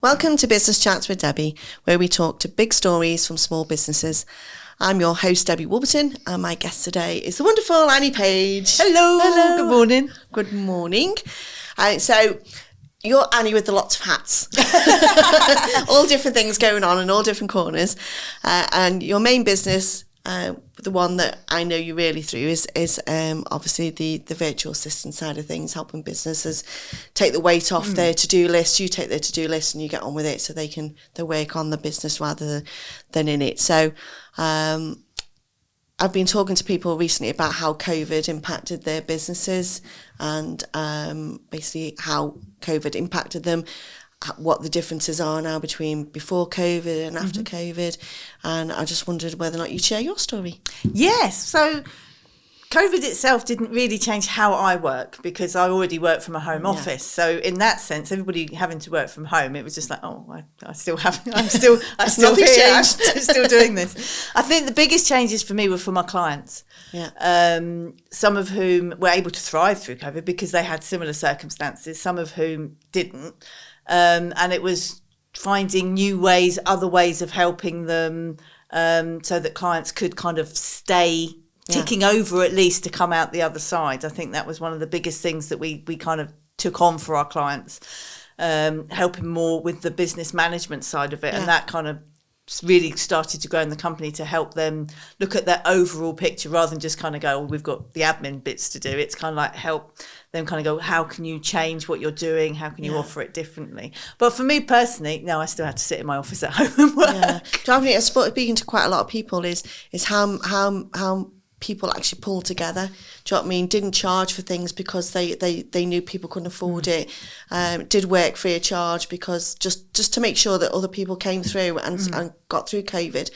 Welcome to Business Chats with Debbie, where we talk to big stories from small businesses. I'm your host, Debbie Warburton, and my guest today is the wonderful Annie Page. Hello. Good morning. Good morning. So you're Annie with the lots of hats. All different things going on in all different corners. And your main business, the one that I know you really through, is obviously the virtual assistant side of things, helping businesses take the weight off their to-do list. You take their to-do list and you get on with it so they work on the business rather than in it. So I've been talking to people recently about how COVID impacted their businesses and basically how COVID impacted them, what the differences are now between before COVID and after COVID. And I just wondered whether or not you'd share your story. Yes. So COVID itself didn't really change how I work because I already work from a home office. So in that sense, everybody having to work from home, it was just like, I'm still here, I'm still doing this. I think the biggest changes for me were for my clients. Yeah. Some of whom were able to thrive through COVID because they had similar circumstances, some of whom didn't. And it was finding new ways, other ways of helping them so that clients could kind of stay ticking over at least to come out the other side. I think that was one of the biggest things that we kind of took on for our clients, helping more with the business management side of it. Yeah. And that kind of really started to grow in the company to help them look at their overall picture rather than just kind of go, we've got the admin bits to do. It's kind of like help them kind of go, how can you change what you're doing? How can you offer it differently? But for me personally, no, I still had to sit in my office at home and work. Yeah. Speaking to quite a lot of people is how people actually pull together. Do you know what I mean? Didn't charge for things because they knew people couldn't afford it. Did work free of charge because just to make sure that other people came through and got through COVID.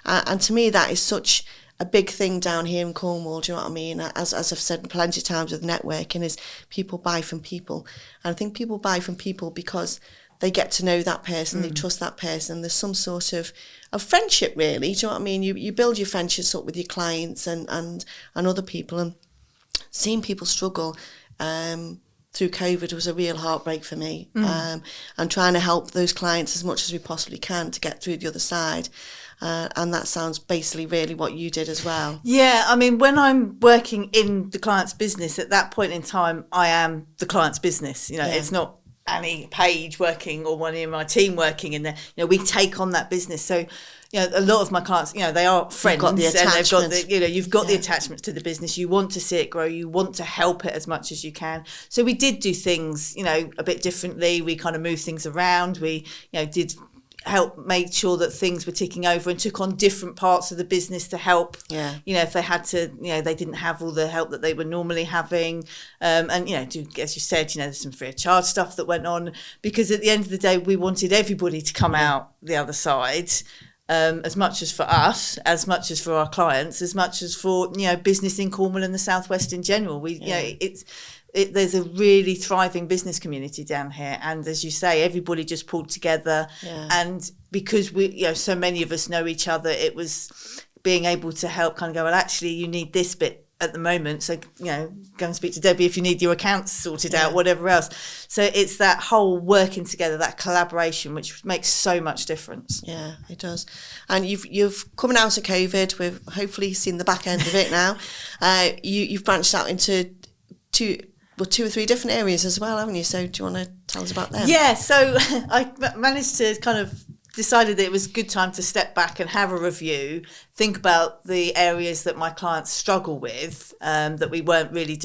And to me, that is such a big thing down here in Cornwall. Do you know what I mean? As I've said plenty of times with networking, is people buy from people. And I think people buy from people because they get to know that person, they trust that person. There's some sort of friendship, really. Do you know what I mean? You build your friendships up with your clients and other people. And seeing people struggle through COVID was a real heartbreak for me. And trying to help those clients as much as we possibly can to get through the other side. And that sounds basically really what you did as well. Yeah, I mean, when I'm working in the client's business, at that point in time, I am the client's business. You know, it's not Annie Page working or one in my team working in there. You know, we take on that business. So, you know, a lot of my clients, you know, they are friends and they've got the, you know, you've got the attachments to the business. You want to see it grow. You want to help it as much as you can. So we did do things, you know, a bit differently. We kind of moved things around. We, you know, did help make sure that things were ticking over and took on different parts of the business to help. Yeah. You know, if they had to, you know, they didn't have all the help that they were normally having. And, you know, as you said, you know, there's some free of charge stuff that went on because at the end of the day, we wanted everybody to come out the other side. As much as for us, as much as for our clients, as much as for, you know, business in Cornwall and the Southwest in general. We, you know, there's a really thriving business community down here, and as you say, everybody just pulled together. And because we, you know, so many of us know each other, it was being able to help kind of go, well, actually, you need this bit at the moment, so, you know, go and speak to Debbie if you need your accounts sorted out, whatever else. So it's that whole working together, that collaboration, which makes so much difference. Yeah, it does. And you've coming out of COVID, we've hopefully seen the back end of it now. You've branched out into two or three different areas as well, haven't you? So do you want to tell us about them? Yeah, so I managed to kind of decided that it was a good time to step back and have a review, think about the areas that my clients struggle with that we weren't really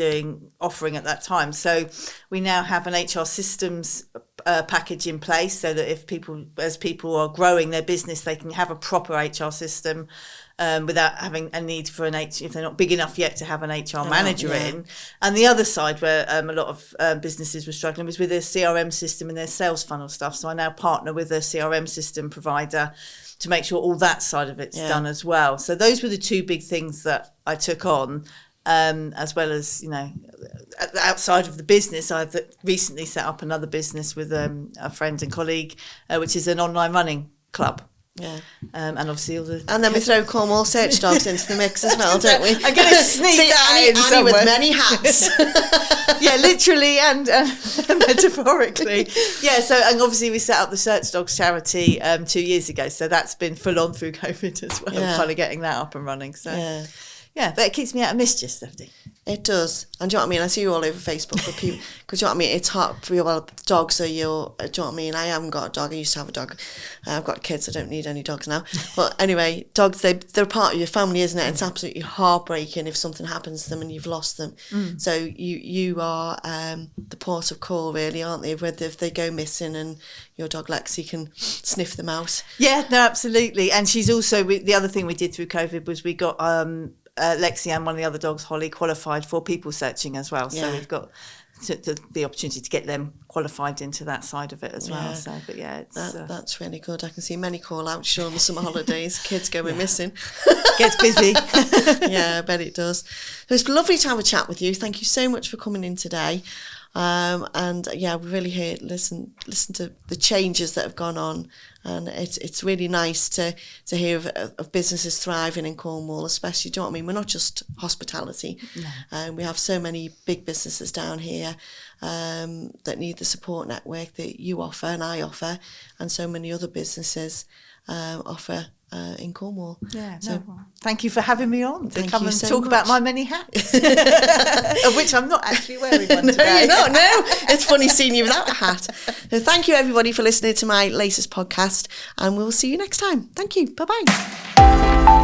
offering at that time. So we now have an HR systems package in place so that as people are growing their business, they can have a proper HR system without having a need for if they're not big enough yet to have an HR manager in. And the other side where a lot of businesses were struggling was with their CRM system and their sales funnel stuff. So I now partner with a CRM system provider to make sure all that side of it's done as well. So those were the two big things that I took on, as well as, you know, outside of the business, I've recently set up another business with a friend and colleague, which is an online running club. Yeah. And obviously all the... And then we throw Cornwall search dogs into the mix as well, don't we? I'm going to sneak that in Annie somewhere. with many hats. Yeah, literally and metaphorically. Yeah, so and obviously we set up the Search Dogs charity 2 years ago, so that's been full on through COVID as well, kind of getting that up and running. So yeah, but it keeps me out of mischief, Stephanie. It does. And do you know what I mean? I see you all over Facebook with people, because do you know what I mean? It's hard for you. Well, dogs are your, do you know what I mean? I haven't got a dog. I used to have a dog. I've got kids. I don't need any dogs now. But anyway, dogs, they're part of your family, isn't it? It's absolutely heartbreaking if something happens to them and you've lost them. So you are the port of call, really, aren't they? Whether if they go missing and your dog Lexi can sniff them out. Yeah, no, absolutely. And she's also, the other thing we did through COVID was we got... Lexi and one of the other dogs, Holly, qualified for people searching as well. So we've got the opportunity to get them qualified into that side of it as well. So, but yeah, it's, that's really good. I can see many call outs during the summer holidays. Kids going missing. Gets busy. Yeah, I bet it does. It was lovely to have a chat with you. Thank you so much for coming in today. And yeah, we really listen to the changes that have gone on, and it's really nice to hear of businesses thriving in Cornwall, especially. Do you know what I mean? We're not just hospitality. We have so many big businesses down here that need the support network that you offer and I offer, and so many other businesses offer in Cornwall. Yeah, thank you for having me on to come and so talk much. about my many hats, of which I'm not actually wearing one today. No, you're not. No, it's funny seeing you without a hat. So thank you, everybody, for listening to my latest podcast, and we'll see you next time. Thank you. Bye-bye.